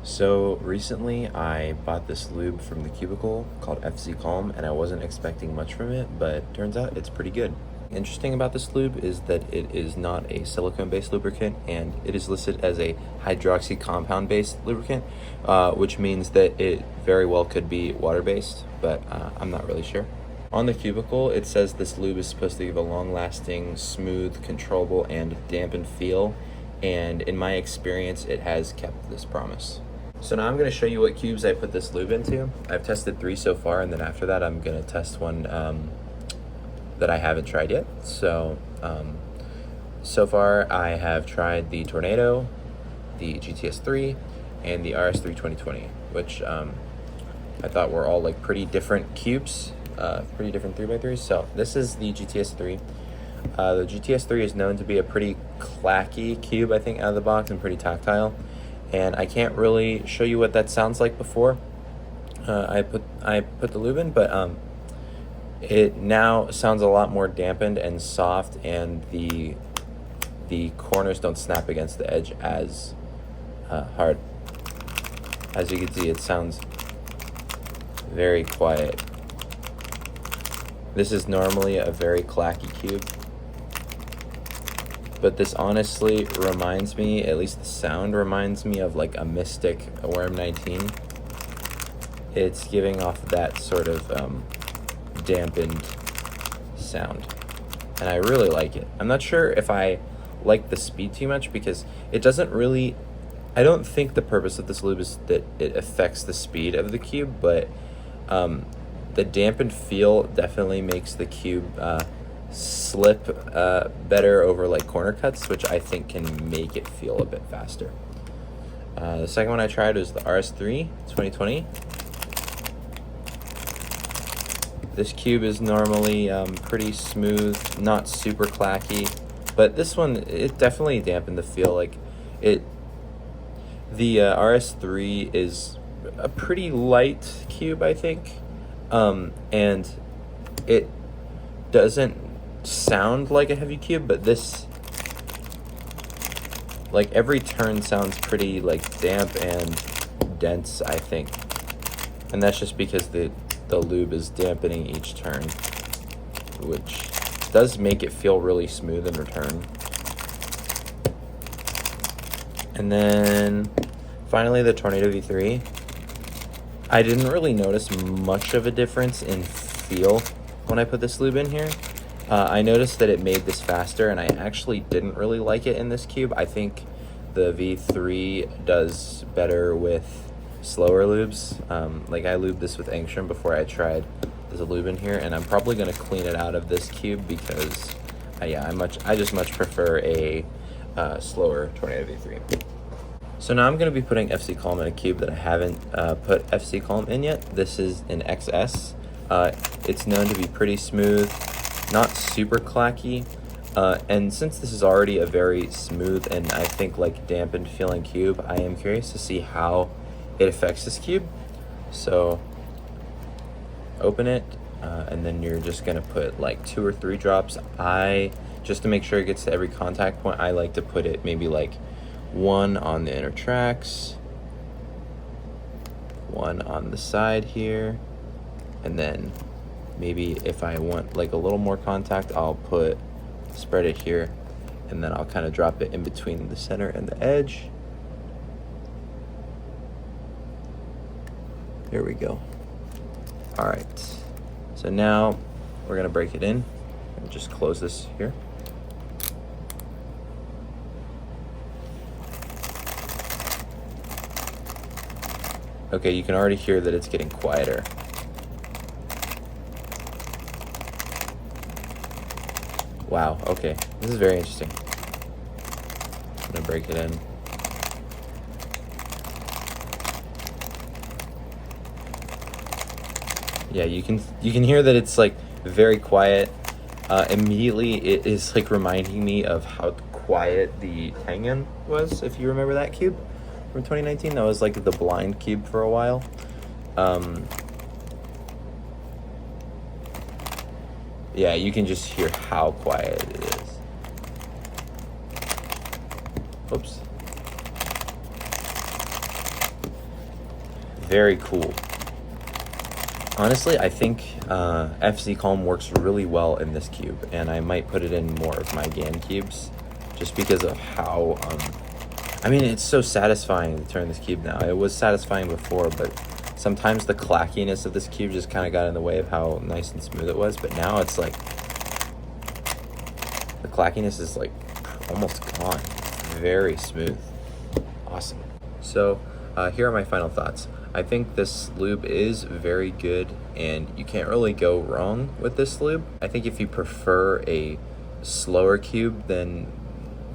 So recently I bought this lube from TheCubicle called FC Calm, and I wasn't expecting much from it, but turns out it's pretty good. Interesting about this lube is that it is not a silicone-based lubricant, and it is listed as a hydroxy compound-based lubricant, which means that it very well could be water-based, but I'm not really sure. On TheCubicle, it says this lube is supposed to give a long-lasting, smooth, controllable, and dampened feel, and in my experience, it has kept this promise. So now I'm going to show you what cubes I put this lube into. I've tested 3 so far, and then after that I'm going to test one that I haven't tried yet. So far I have tried the Tornado, the GTS3, and the RS3 2020, which I thought were all like pretty different cubes, pretty different 3x3s. So this is the GTS3. The GTS3 is known to be a pretty clacky cube, I think, out of the box, and pretty tactile. And I can't really show you what that sounds like before I put the lube in, but it now sounds a lot more dampened and soft, and the corners don't snap against the edge as hard. As you can see, it sounds very quiet. This is normally a very clacky cube, but this honestly reminds me, at least the sound reminds me of like a Mystic Worm 19. It's giving off that sort of dampened sound, and I really like it. I'm not sure if I like the speed too much, because it doesn't really, I don't think the purpose of this lube is that it affects the speed of the cube, but the dampened feel definitely makes the cube slip better over like corner cuts, which I think can make it feel a bit faster. The second one I tried was the RS3 2020. This cube is normally pretty smooth, not super clacky, but this one, it definitely dampened the feel. Like the RS3 is a pretty light cube, I think, and it doesn't sound like a heavy cube, but this, like, every turn sounds pretty like damp and dense, I think, and that's just because the lube is dampening each turn, which does make it feel really smooth in return. And then finally the Tornado V3. I didn't really notice much of a difference in feel when I put this lube in here. I noticed that it made this faster, and I actually didn't really like it in this cube. I think the V3 does better with slower lubes. Like, I lubed this with Angstrom before I tried this lube in here, and I'm probably going to clean it out of this cube because I just much prefer a slower Tornado V3. So now I'm going to be putting FC Calm in a cube that I haven't put FC Calm in yet. This is an XS. It's known to be pretty smooth, not super clacky, and since this is already a very smooth and I think like dampened feeling cube, I am curious to see how it affects this cube. So open it, and then you're just going to put like 2 or 3 drops. Just to make sure it gets to every contact point, I like to put it maybe like 1 on the inner tracks, 1 on the side here, and then maybe if I want like a little more contact, I'll spread it here, and then I'll kind of drop it in between the center and the edge. There we go. All right, so now we're gonna break it in and just close this here. Okay, you can already hear that it's getting quieter. Wow, okay, this is very interesting. I'm gonna break it in. Yeah, you can hear that it's like very quiet. Immediately it is like reminding me of how quiet the Tengen was, if you remember that cube from 2019. That was like the blind cube for a while. Yeah, you can just hear how quiet it is. Oops. Very cool. Honestly, I think FC Calm works really well in this cube, and I might put it in more of my GAN cubes just because of how, I mean, it's so satisfying to turn this cube now. It was satisfying before, but sometimes the clackiness of this cube just kind of got in the way of how nice and smooth it was, but now it's like, the clackiness is like almost gone. Very smooth. Awesome. So here are my final thoughts. I think this lube is very good, and you can't really go wrong with this lube. I think if you prefer a slower cube, then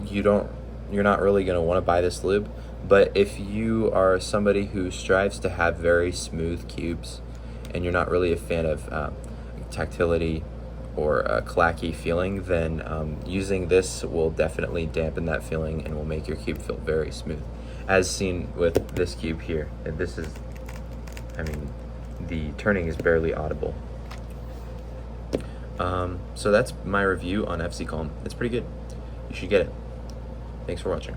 you're not really going to want to buy this lube. But if you are somebody who strives to have very smooth cubes, and you're not really a fan of tactility or a clacky feeling, then using this will definitely dampen that feeling and will make your cube feel very smooth, as seen with this cube here. And this is, I mean, the turning is barely audible. So that's my review on FC Calm. It's pretty good. You should get it. Thanks for watching.